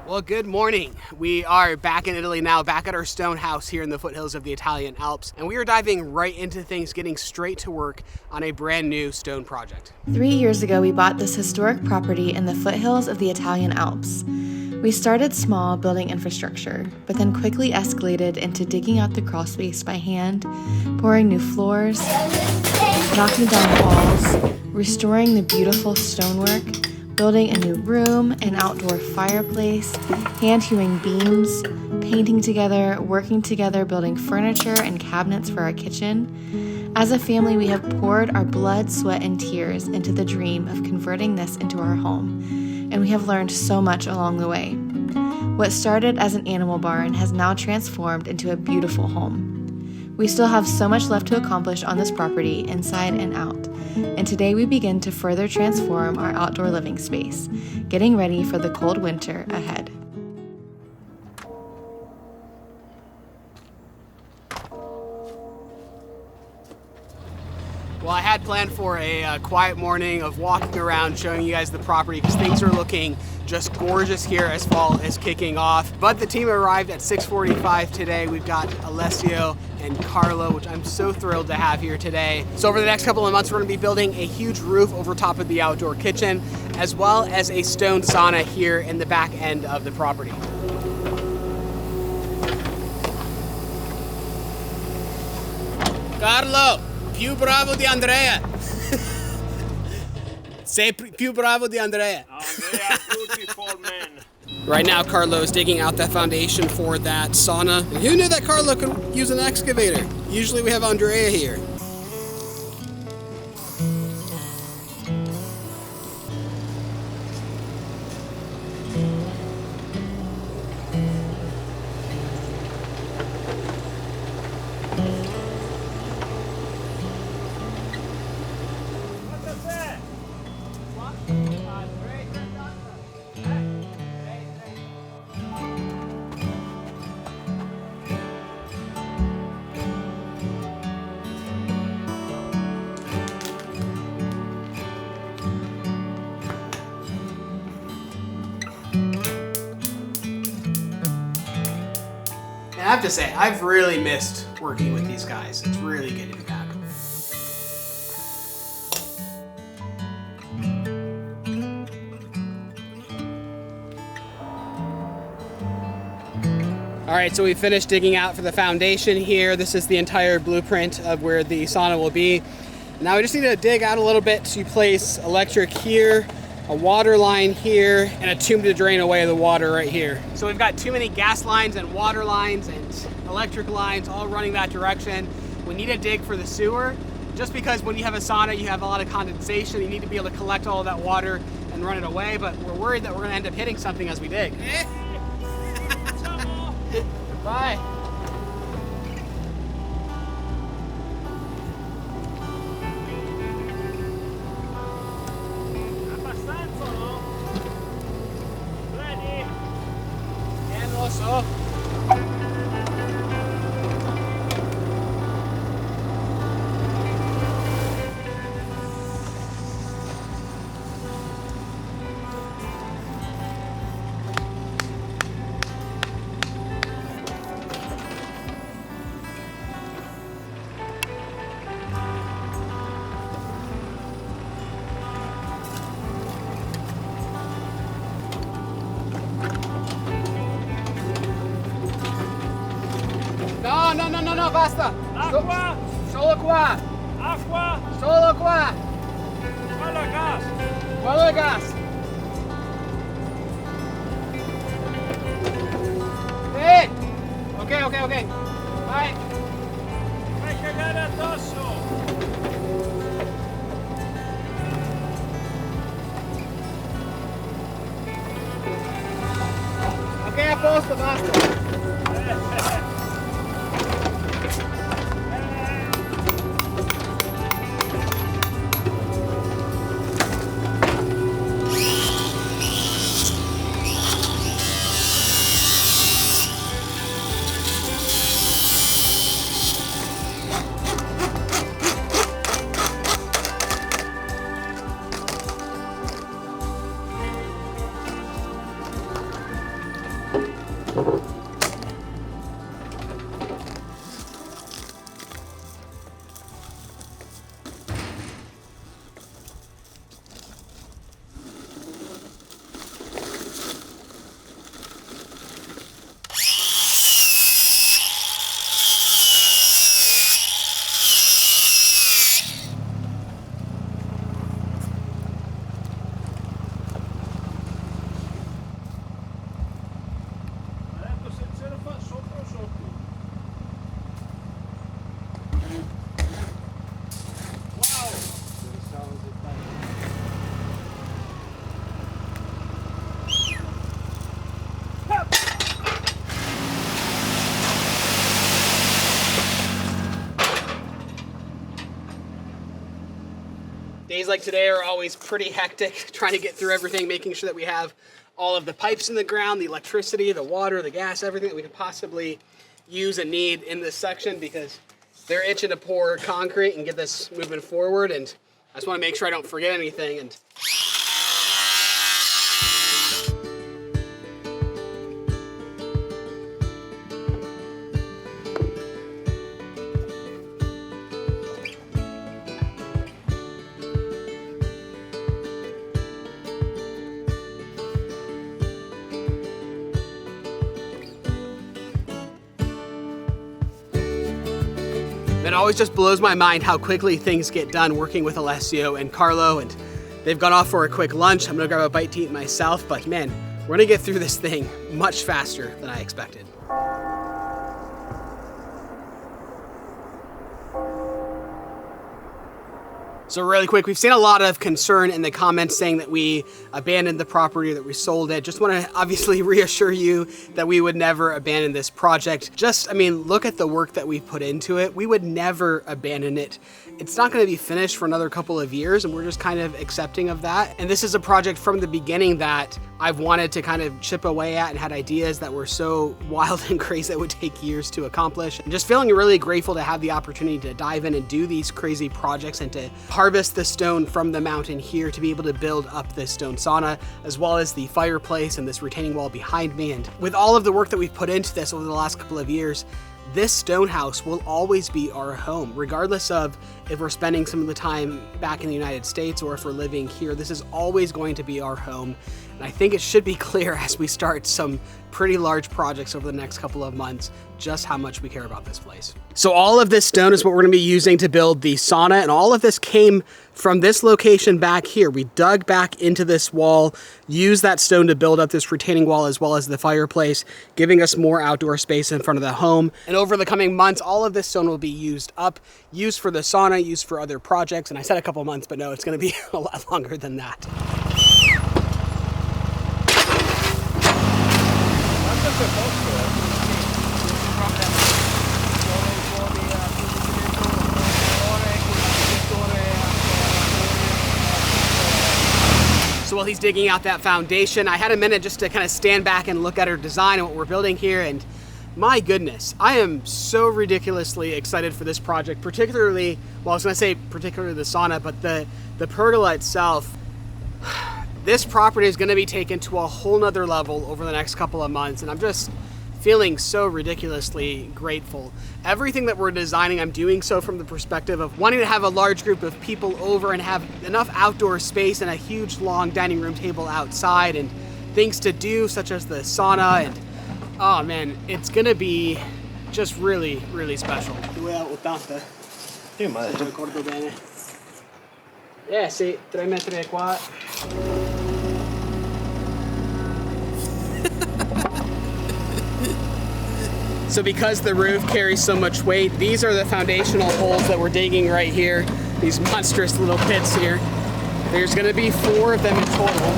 Well, good morning. We are back in Italy now, back at our stone house here in the foothills of the Italian Alps, and we are diving right into things, getting straight to work on a brand new stone project. 3 years ago, we bought this historic property in the foothills of the Italian Alps. We started small, building infrastructure, but then quickly escalated into digging out the crawl space by hand, pouring new floors, knocking down walls, restoring the beautiful stonework, building a new room, an outdoor fireplace, hand-hewing beams, painting together, working together, building furniture and cabinets for our kitchen. As a family, we have poured our blood, sweat, and tears into the dream of converting this into our home, and we have learned so much along the way. What started as an animal barn has now transformed into a beautiful home. We still have so much left to accomplish on this property, inside and out, and today we begin to further transform our outdoor living space, getting ready for the cold winter ahead. Well, I had planned for a quiet morning of walking around, showing you guys the property, because things are looking just gorgeous here as fall is kicking off. But the team arrived at 6:45 today. We've got Alessio and Carlo, which I'm so thrilled to have here today. So over the next couple of months, we're gonna be building a huge roof over top of the outdoor kitchen, as well as a stone sauna here in the back end of the property. Carlo! Più bravo di Andrea. Sei più bravo di Andrea. Andrea, beautiful man. Right now, Carlo is digging out the foundation for that sauna. And who knew that Carlo could use an excavator? Usually we have Andrea here. I have to say, I've really missed working with these guys. It's really good to be back. All right, so we finished digging out for the foundation here. This is the entire blueprint of where the sauna will be. Now we just need to dig out a little bit to place electric here, a water line here, and a tube to drain away the water right here. So we've got too many gas lines and water lines and electric lines all running that direction. We need to dig for the sewer, just because when you have a sauna, you have a lot of condensation. You need to be able to collect all of that water and run it away, but we're worried that we're gonna end up hitting something as we dig. Bye. Abbastanza, no? Ready? Lo so. No, basta. Acqua! Solo qua. Acqua! Solo qua. Quello è gas! Quello è gas. Hey. Ok. Vai. Fai cagare addosso! Ok, a posto, basta. Days like today are always pretty hectic, trying to get through everything, making sure that we have all of the pipes in the ground, the electricity, the water, the gas, everything that we could possibly use and need in this section, because they're itching to pour concrete and get this moving forward, and I just want to make sure I don't forget anything. And it always just blows my mind how quickly things get done working with Alessio and Carlo, and they've gone off for a quick lunch. I'm gonna grab a bite to eat myself, but man, we're gonna get through this thing much faster than I expected. So really quick, we've seen a lot of concern in the comments saying that we abandoned the property, that we sold it. Just want to obviously reassure you that we would never abandon this project. Just, I mean, look at the work that we put into it. We would never abandon it. It's not going to be finished for another couple of years, and we're just kind of accepting of that. And this is a project from the beginning that I've wanted to kind of chip away at and had ideas that were so wild and crazy that would take years to accomplish. And just feeling really grateful to have the opportunity to dive in and do these crazy projects and to harvest the stone from the mountain here to be able to build up this stone sauna, as well as the fireplace and this retaining wall behind me. And with all of the work that we've put into this over the last couple of years, this stone house will always be our home, regardless of if we're spending some of the time back in the United States or if we're living here. This is always going to be our home. And I think it should be clear as we start some pretty large projects over the next couple of months just how much we care about this place. So all of this stone is what we're going to be using to build the sauna, and all of this came from this location back here. We dug back into this wall, used that stone to build up this retaining wall as well as the fireplace, giving us more outdoor space in front of the home. And over the coming months, all of this stone will be used up, used for the sauna, used for other projects. And I said a couple months, but no, it's going to be a lot longer than that. So while he's digging out that foundation, I had a minute just to kind of stand back and look at our design and what we're building here, and my goodness, I am so ridiculously excited for this project, particularly, well, I was gonna say particularly the sauna, but the pergola itself. This property is gonna be taken to a whole nother level over the next couple of months, and I'm just feeling so ridiculously grateful. Everything that we're designing, I'm doing so from the perspective of wanting to have a large group of people over and have enough outdoor space and a huge long dining room table outside and things to do such as the sauna, and oh man, it's gonna be just really, really special. 2,80. Che male. Se ricordo bene. Sì, 3 metri e qua. So because the roof carries so much weight, these are the foundational holes that we're digging right here. These monstrous little pits here. There's gonna be 4 of them in total.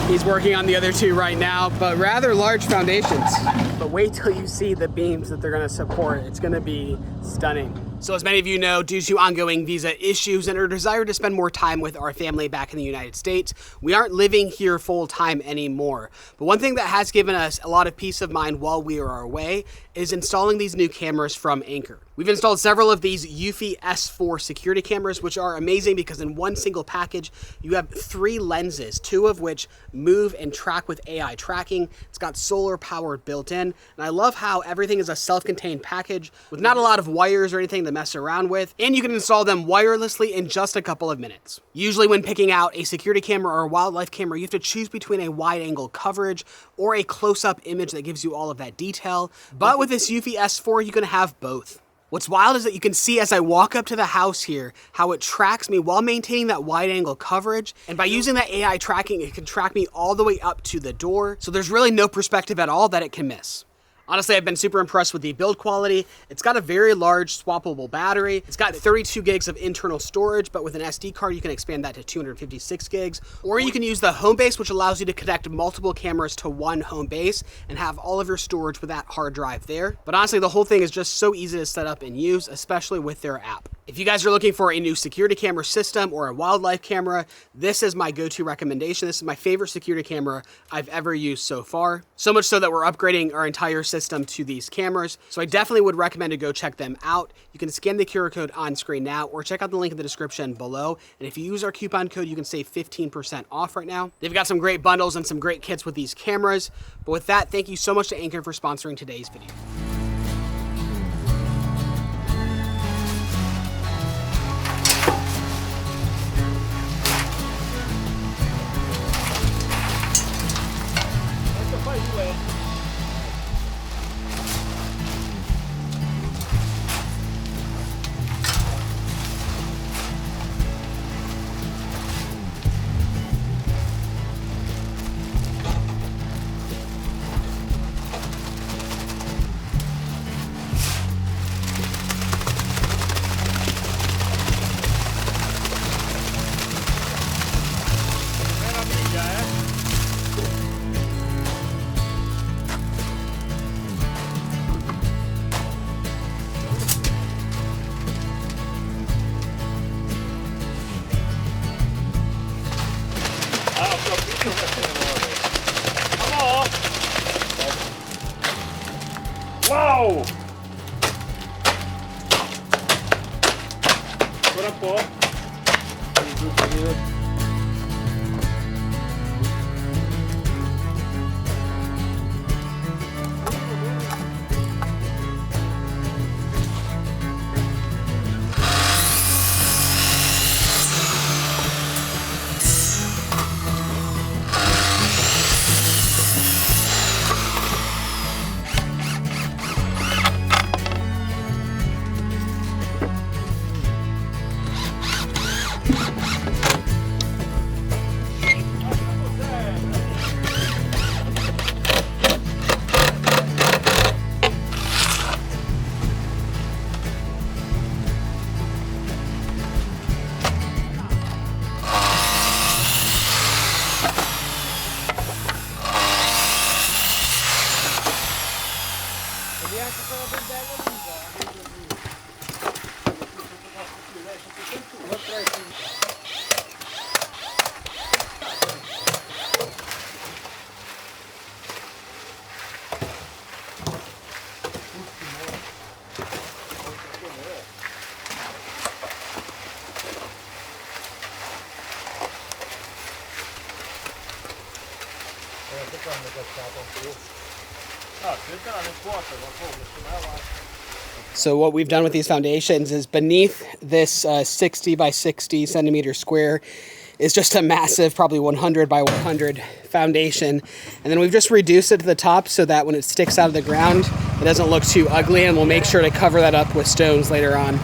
He's working on the other 2 right now, but rather large foundations. But wait till you see the beams that they're gonna support. It's gonna be stunning. So as many of you know, due to ongoing visa issues and our desire to spend more time with our family back in the United States, we aren't living here full time anymore. But one thing that has given us a lot of peace of mind while we are away is installing these new cameras from Anker. We We've installed several of these eufy S4 security cameras, which are amazing because in one single package, you have 3 lenses, 2 of which move and track with AI tracking. It's got solar power built in, and I love how everything is a self-contained package with not a lot of wires or anything to mess around with, and you can install them wirelessly in just a couple of minutes. Usually when picking out a security camera or a wildlife camera, you have to choose between a wide-angle coverage or a close-up image that gives you all of that detail, but with this eufy S4, you can have both. What's wild is that you can see as I walk up to the house here, how it tracks me while maintaining that wide angle coverage. And by using that AI tracking, it can track me all the way up to the door. So there's really no perspective at all that it can miss. Honestly, I've been super impressed with the build quality. It's got a very large swappable battery. It's got 32 gigs of internal storage, but with an SD card, you can expand that to 256 gigs. Or you can use the home base, which allows you to connect multiple cameras to one home base and have all of your storage with that hard drive there. But honestly, the whole thing is just so easy to set up and use, especially with their app. If you guys are looking for a new security camera system or a wildlife camera, this is my go-to recommendation. This is my favorite security camera I've ever used so far. So much so that we're upgrading our entire system to these cameras. So I definitely would recommend to go check them out. You can scan the QR code on screen now or check out the link in the description below. And if you use our coupon code, you can save 15% off right now. They've got some great bundles and some great kits with these cameras. But with that, thank you so much to Anker for sponsoring today's video. Wow! Ancora un po'. So what we've done with these foundations is beneath this 60 by 60 centimeter square is just a massive, probably 100 by 100 foundation. And then we've just reduced it to the top so that when it sticks out of the ground, it doesn't look too ugly, and we'll make sure to cover that up with stones later on.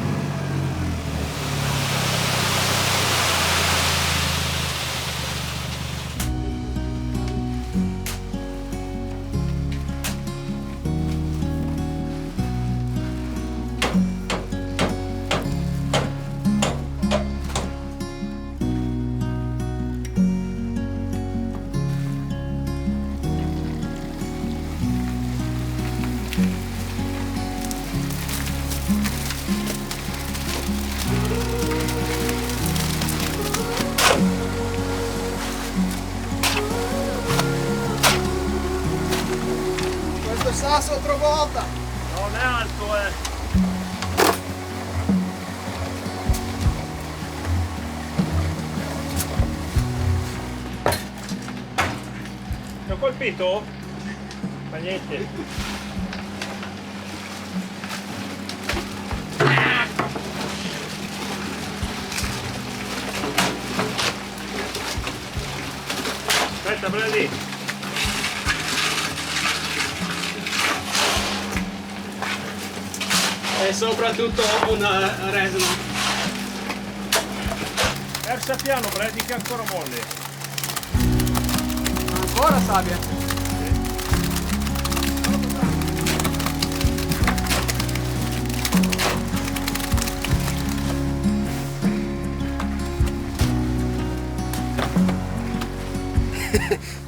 Non è alto, colpito? Ma niente. Aspetta, Bradey. E soprattutto una resina. Versa piano, Bradey, che è ancora molle. Ancora sabbia.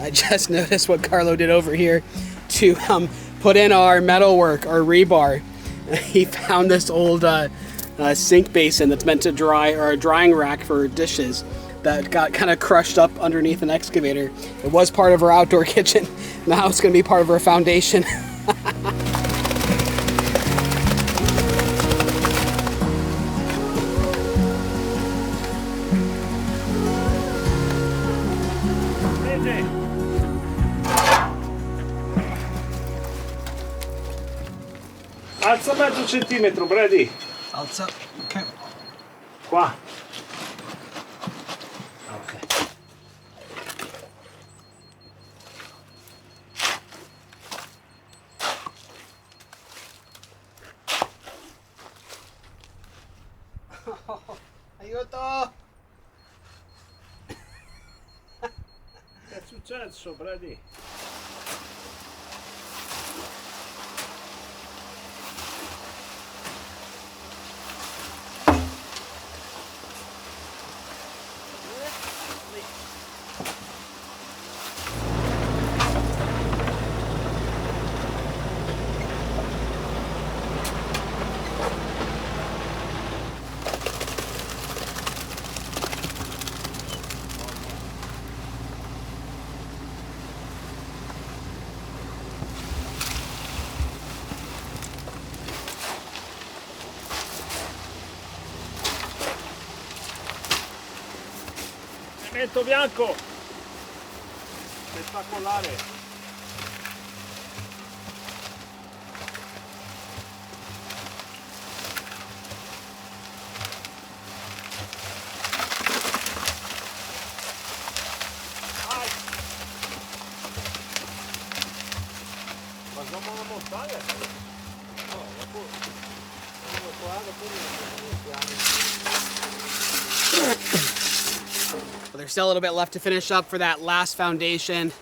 I just noticed what Carlo did over here to put in our metalwork, our rebar. He found this old sink basin that's meant to dry, or a drying rack for dishes, that got kind of crushed up underneath an excavator. It was part of our outdoor kitchen. Now it's going to be part of our foundation. Alza mezzo centimetro, Bradey. Alza. Okay. Qua. Ok. Aiuto! Che è successo, Bradey? Cemento bianco! Spettacolare! Facciamo una montagna? No, dopo Well, there's still a little bit left to finish up for that last foundation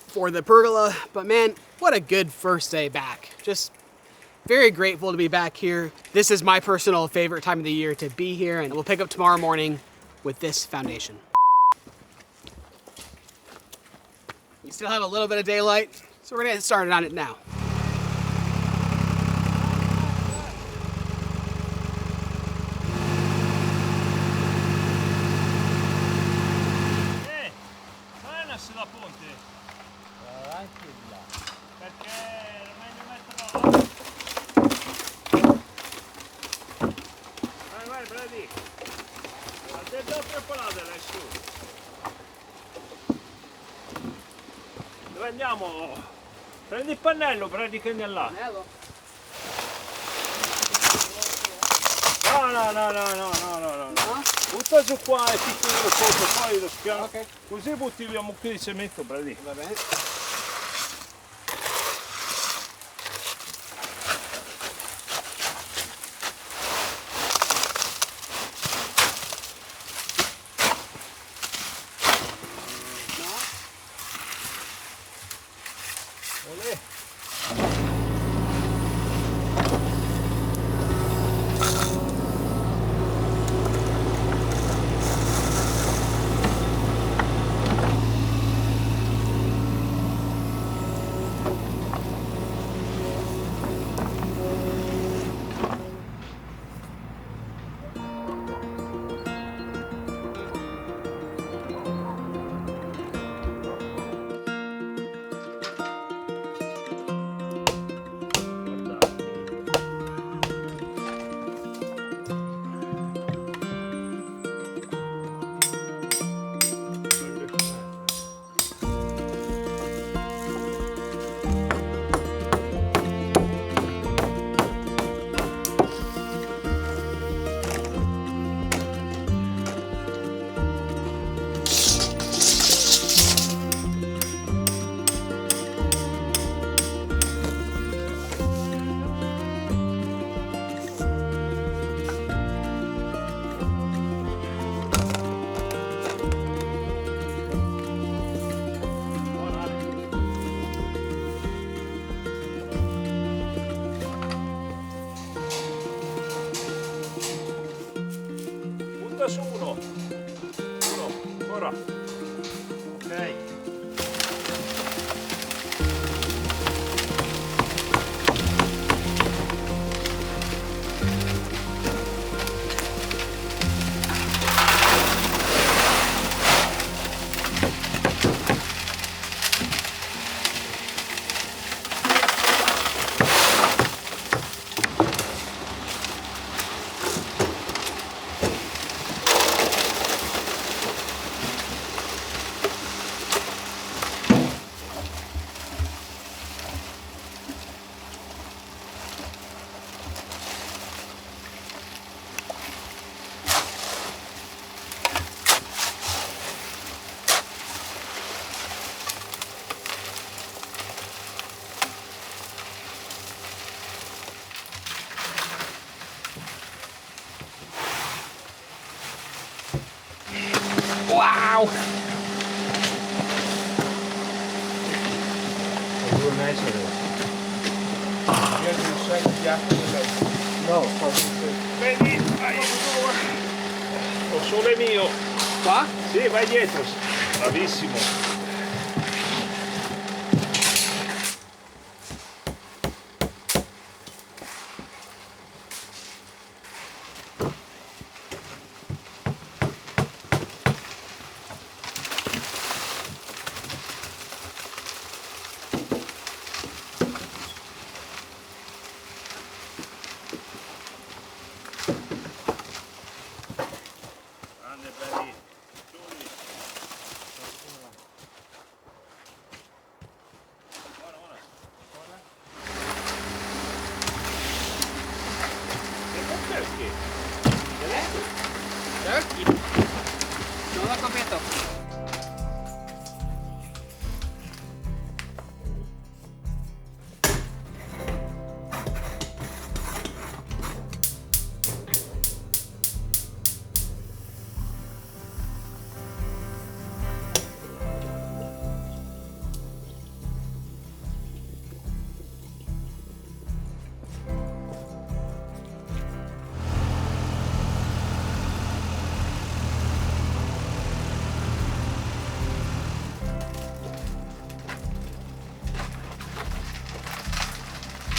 for the pergola, but man, what a good first day back. Just very grateful to be back here. This is my personal favorite time of the year to be here, and we'll pick up tomorrow morning with this foundation. We still have a little bit of daylight, so we're gonna get started on it now. la ponte? Avanti là. Perché è meglio metterla là. Vai, Bradey. Attento a preparare adesso. Dove andiamo? Prendi il pannello, Bradey, che andiamo là. Pannello? No. Butta giù qua e piccolo poco, poi lo spiano. Okay. Così butti via un mucchio di cemento, Bradey. Va bene. Olè. Uno. Ancora. Ok. Wow! No, vedi, vai. Lo sole mio. Qua? Sì, vai dietro. Bravissimo. Grande Bradey. Buona. Perché? Turkey. Non l'ho capito.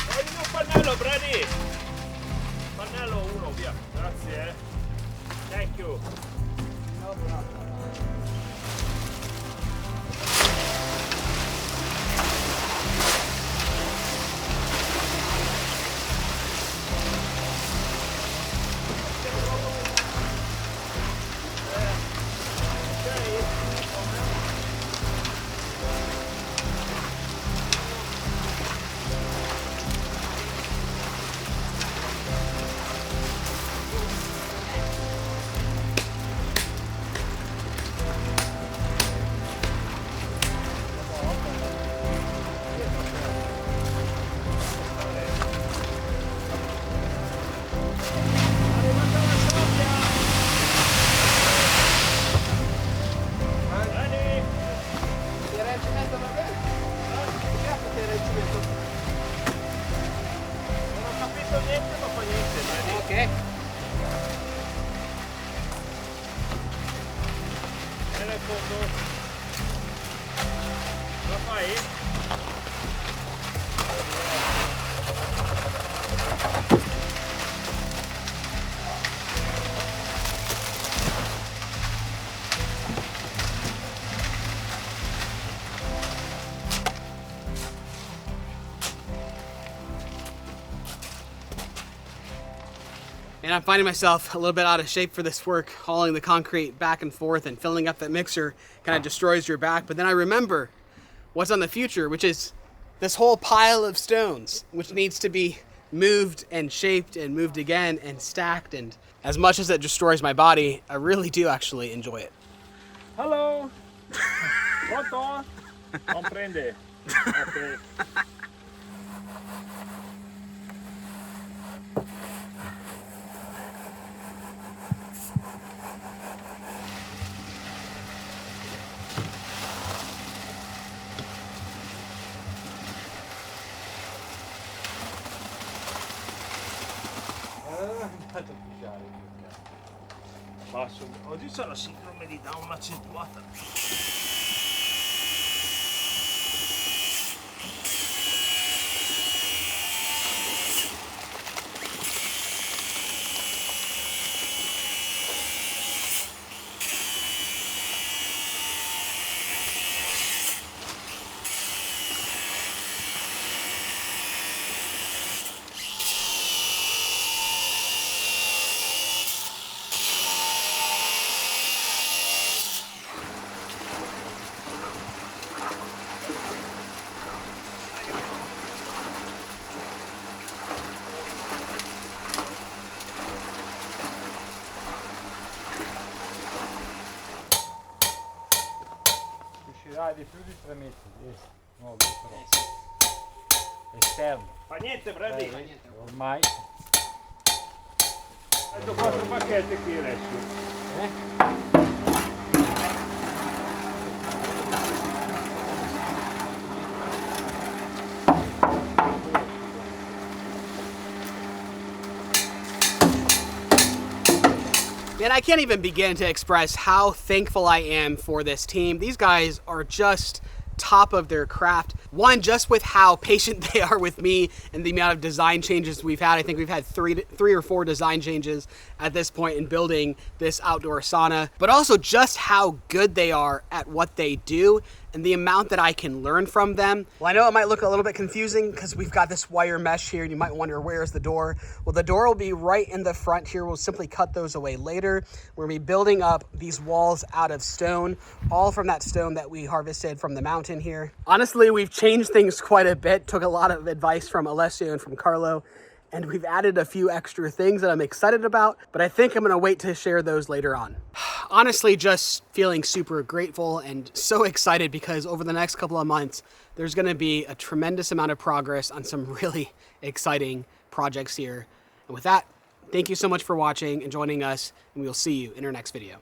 Voglio un pannello, Bradey! Pannello uno, via. Grazie, Thank you. Ok. Nel fondo. Lo fai? And I'm finding myself a little bit out of shape for this work. Hauling the concrete back and forth and filling up that mixer kind of destroys your back. But then I remember what's on the future, which is this whole pile of stones, which needs to be moved and shaped and moved again and stacked. And as much as it destroys my body, I really do actually enjoy it. Hello. Pronto? Comprende. Okay. passo. Oggi c'è la sindrome di Down accentuata. Di più di 3 metri, no, esterno. Fa niente, Bradey? Ormai. Ho 4 pacchetti qui adesso. And I can't even begin to express how thankful I am for this team. These guys are just top of their craft. One, just with how patient they are with me and the amount of design changes we've had. I think we've had three or four design changes at this point in building this outdoor sauna, but also just how good they are at what they do and the amount that I can learn from them. Well, I know it might look a little bit confusing because we've got this wire mesh here and you might wonder, where's the door? Well, the door will be right in the front here. We'll simply cut those away later. We're gonna be building up these walls out of stone, all from that stone that we harvested from the mountain here. Honestly, we've changed things quite a bit, took a lot of advice from Alessio and from Carlo, and we've added a few extra things that I'm excited about, but I think I'm gonna wait to share those later on. Honestly, just feeling super grateful and so excited because over the next couple of months, there's gonna be a tremendous amount of progress on some really exciting projects here. And with that, thank you so much for watching and joining us, and we'll see you in our next video.